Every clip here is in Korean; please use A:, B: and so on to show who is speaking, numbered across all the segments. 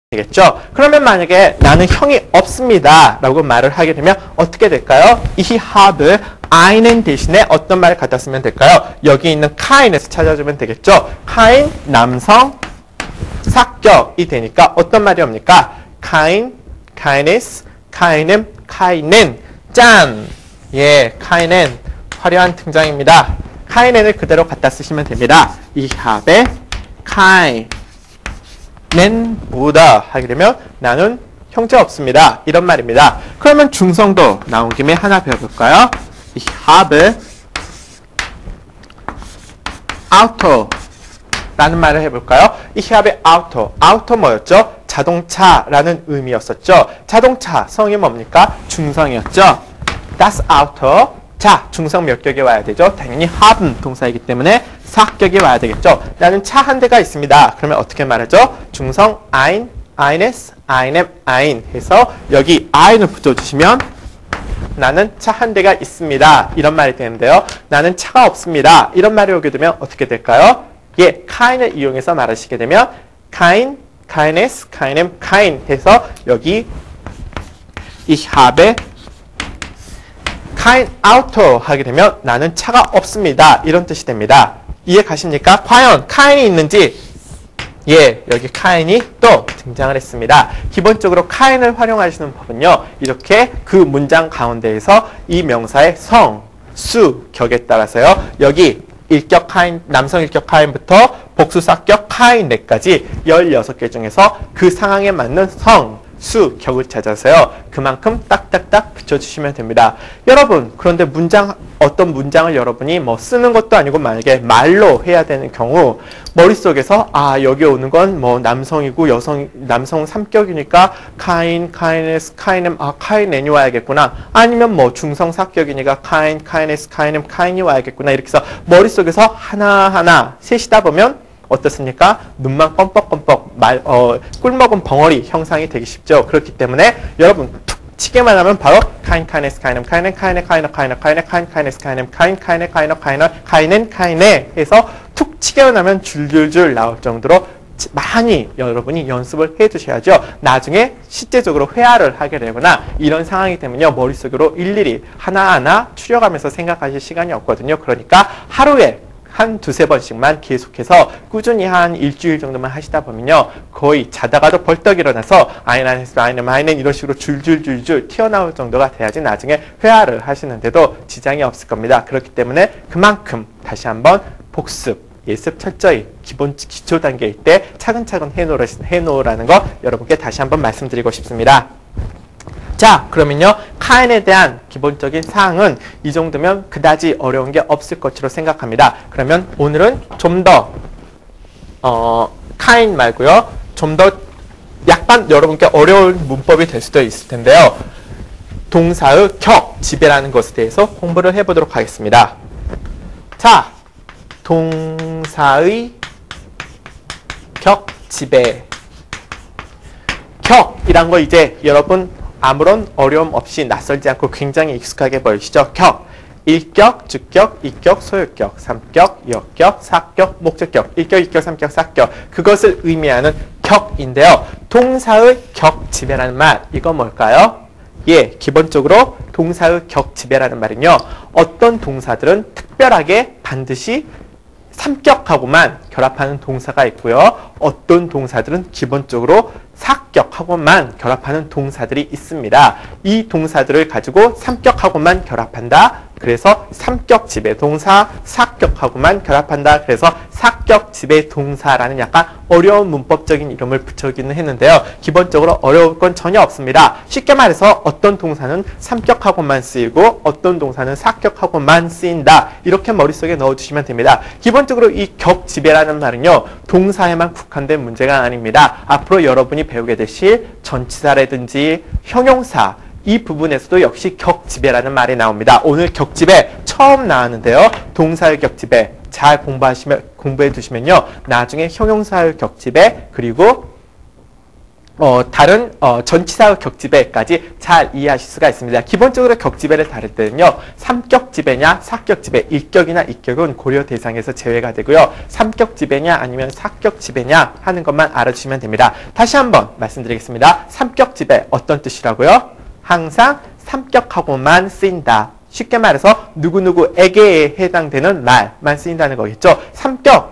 A: 되겠죠? 그러면 만약에 나는 형이 없습니다 라고 말을 하게 되면 어떻게 될까요? Ich habe einen 대신에 어떤 말을 갖다 쓰면 될까요? 여기 있는 kein에서 찾아주면 되겠죠? kein 남성 사격이 되니까 어떤 말이 옵니까? kein, keines, keinem, keinen 짠! 예, keinen 화려한 등장입니다. keinen을 그대로 갖다 쓰시면 됩니다. Ich habe kein 는 보다 하게 되면 나는 형제 없습니다. 이런 말입니다. 그러면 중성도 나온 김에 하나 배워볼까요? Ich habe Auto 라는 말을 해볼까요? Ich habe Auto. Auto 뭐였죠? 자동차라는 의미였었죠. 자동차 성이 뭡니까? 중성이었죠. Das Auto. 자, 중성 몇 격이 와야 되죠? 당연히 haben 동사이기 때문에 4격이 와야 되겠죠. 나는 차 한 대가 있습니다. 그러면 어떻게 말하죠? 중성 ein, eines, einem, ein 해서 여기 ein을 붙여주시면 나는 차 한 대가 있습니다. 이런 말이 되는데요. 나는 차가 없습니다. 이런 말이 오게 되면 어떻게 될까요? 예, kein을 이용해서 말하시게 되면 kein, keines, keinem, kein 해서 여기 ich habe kein Auto 하게 되면 나는 차가 없습니다. 이런 뜻이 됩니다. 이해 가십니까? 과연 kein이 있는지 예, 여기 kein이 또 등장을 했습니다. 기본적으로 kein을 활용하시는 법은요. 이렇게 그 문장 가운데에서 이 명사의 성, 수, 격에 따라서요. 여기 일격 kain, 남성 일격 kain부터 복수 사격 kain까지 16개 중에서 그 상황에 맞는 성, 수, 격을 찾아서요. 그만큼 딱딱딱 붙여주시면 됩니다. 여러분, 그런데 어떤 문장을 여러분이 뭐 쓰는 것도 아니고 만약에 말로 해야 되는 경우 머릿속에서 여기 오는 건 뭐 남성이고 남성 3격이니까 kein, keines, keinem, keinen이 와야겠구나. 아니면 뭐 중성 4격이니까 kein, keines, keinem, kein이 와야겠구나. 이렇게 해서 머릿속에서 하나하나 세시다 보면 어떻습니까? 눈만 껌뻑껌뻑 꿀먹은 벙어리 형상이 되기 쉽죠. 그렇기 때문에 여러분 툭 치게만 하면 바로 kein, keines, keinem, keinen, keine, keiner, keiner, keine, kein, keines, keinem, kein, keine, keiner, keiner, keinen, keine 해서 툭 치게만 하면 줄줄줄 나올 정도로 많이 여러분이 연습을 해 두셔야죠. 나중에 실제적으로 회화를 하게 되거나 이런 상황이 되면요. 머릿속으로 일일이 하나하나 추려가면서 생각하실 시간이 없거든요. 그러니까 하루에 한 두세 번씩만 계속해서 꾸준히 한 일주일 정도만 하시다 보면요. 거의 자다가도 벌떡 일어나서 아이는 이런 식으로 줄줄줄줄 튀어나올 정도가 돼야지 나중에 회화를 하시는데도 지장이 없을 겁니다. 그렇기 때문에 그만큼 다시 한번 복습, 예습 철저히 기초 단계일 때 차근차근 해놓으라는 거 여러분께 다시 한번 말씀드리고 싶습니다. 자, 그러면요. kein에 대한 기본적인 사항은 이 정도면 그다지 어려운 게 없을 것으로 생각합니다. 그러면 오늘은 좀 더 kein 말고요. 좀 더 약간 여러분께 어려운 문법이 될 수도 있을 텐데요. 동사의 격, 지배라는 것에 대해서 공부를 해보도록 하겠습니다. 자, 동사의 격, 지배. 격이란 거 이제 여러분 아무런 어려움 없이 낯설지 않고 굉장히 익숙하게 보이시죠? 격, 일격, 주격, 이격, 소유격, 삼격, 여격, 사격, 목적격, 일격, 이격, 삼격, 사격 그것을 의미하는 격인데요. 동사의 격, 지배라는 말 이건 뭘까요? 예, 기본적으로 동사의 격, 지배라는 말은요. 어떤 동사들은 특별하게 반드시 삼격하고만 결합하는 동사가 있고요. 어떤 동사들은 기본적으로 사격하고만 결합하는 동사들이 있습니다. 이 동사들을 가지고 삼격하고만 결합한다. 그래서 삼격 지배 동사, 사격하고만 결합한다. 그래서 사격 지배 동사라는 약간 어려운 문법적인 이름을 붙여기는 했는데요. 기본적으로 어려울 건 전혀 없습니다. 쉽게 말해서 어떤 동사는 삼격하고만 쓰이고 어떤 동사는 사격하고만 쓰인다. 이렇게 머릿속에 넣어주시면 됩니다. 기본적으로 이 격 지배라는 말은요. 동사에만 국한된 문제가 아닙니다. 앞으로 여러분이 배우게 되실 전치사라든지 형용사 이 부분에서도 역시 격지배라는 말이 나옵니다. 오늘 격지배 처음 나왔는데요. 동사의 격지배 잘 공부해 두시면요. 나중에 형용사의 격지배 그리고 다른 전치사 격지배까지 잘 이해하실 수가 있습니다. 기본적으로 격지배를 다룰 때는요. 3격 지배냐 4격 지배, 1격이나 2격은 고려 대상에서 제외가 되고요. 3격 지배냐 아니면 4격 지배냐 하는 것만 알아주시면 됩니다. 다시 한번 말씀드리겠습니다. 3격 지배 어떤 뜻이라고요? 항상 3격하고만 쓰인다. 쉽게 말해서 누구누구에게 해당되는 말만 쓰인다는 거겠죠. 3격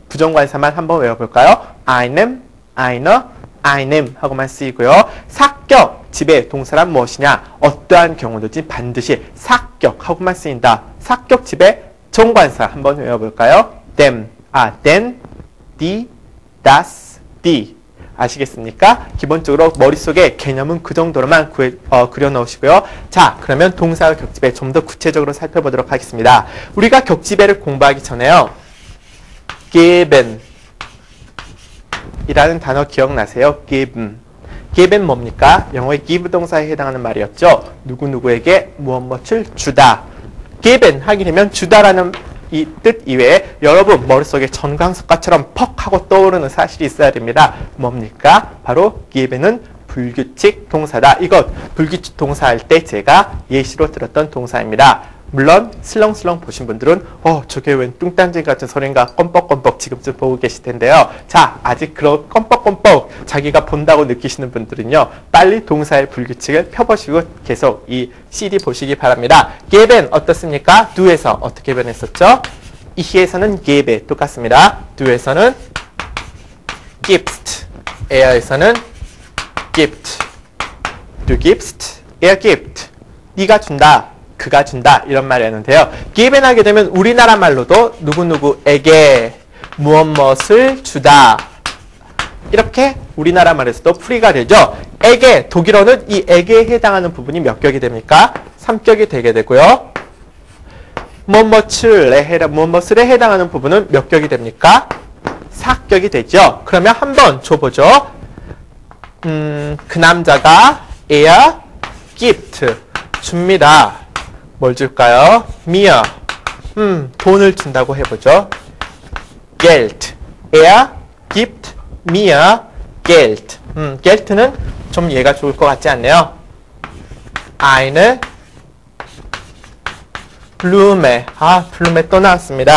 A: 부정관사만 한번 외워볼까요? einem, einer, einem 하고만 쓰이고요. 4격 지배 동사란 무엇이냐? 어떠한 경우든지 반드시 4격 하고만 쓰인다. 4격 지배 정관사 한번 외워볼까요? them, den, die, das, die. 아시겠습니까? 기본적으로 머릿속에 개념은 그 정도로만 그려 넣으시고요. 자, 그러면 동사와 격지배 좀 더 구체적으로 살펴보도록 하겠습니다. 우리가 격지배를 공부하기 전에요. geben 이라는 단어 기억나세요? geben. geben 뭡니까? 영어의 give 동사에 해당하는 말이었죠. 누구누구에게 무엇무엇을 주다. geben 하게 되면 주다라는 이 뜻 이외에 여러분 머릿속에 전광석과처럼 퍽 하고 떠오르는 사실이 있어야 됩니다. 뭡니까? 바로 given은 불규칙 동사다. 이것 불규칙 동사할 때 제가 예시로 들었던 동사입니다. 물론 슬렁슬렁 보신 분들은 저게 웬 뚱딴지 같은 소린가 껌뻑껌뻑 지금쯤 보고 계실 텐데요. 자, 아직 그런 껌뻑껌뻑 자기가 본다고 느끼시는 분들은요. 빨리 동사의 불규칙을 펴보시고 계속 이 CD 보시기 바랍니다. geben 어떻습니까? do에서 어떻게 변했었죠? ich에서는 gebe 똑같습니다. do에서는 gibst, er에서는 gibt, du gibst, er gibt. 네가 준다. 그가 준다 이런 말이었는데요. given 하게 되면 우리나라 말로도 누구누구에게 무엇무엇을 주다 이렇게 우리나라 말에서도 풀이가 되죠. 에게 독일어는 이 에게에 해당하는 부분이 몇 격이 됩니까? 3격이 되게 되고요. 무엇무엇을에 해당하는 부분은 몇 격이 됩니까? 4격이 되죠. 그러면 한번 줘보죠. 그 남자가 er gibt 줍니다. 뭘 줄까요? mir. 돈을 준다고 해보죠. Geld. Er gibt mir Geld. Geld는 좀 얘가 좋을 것 같지 않네요. Eine Blume. Blume 또 나왔습니다.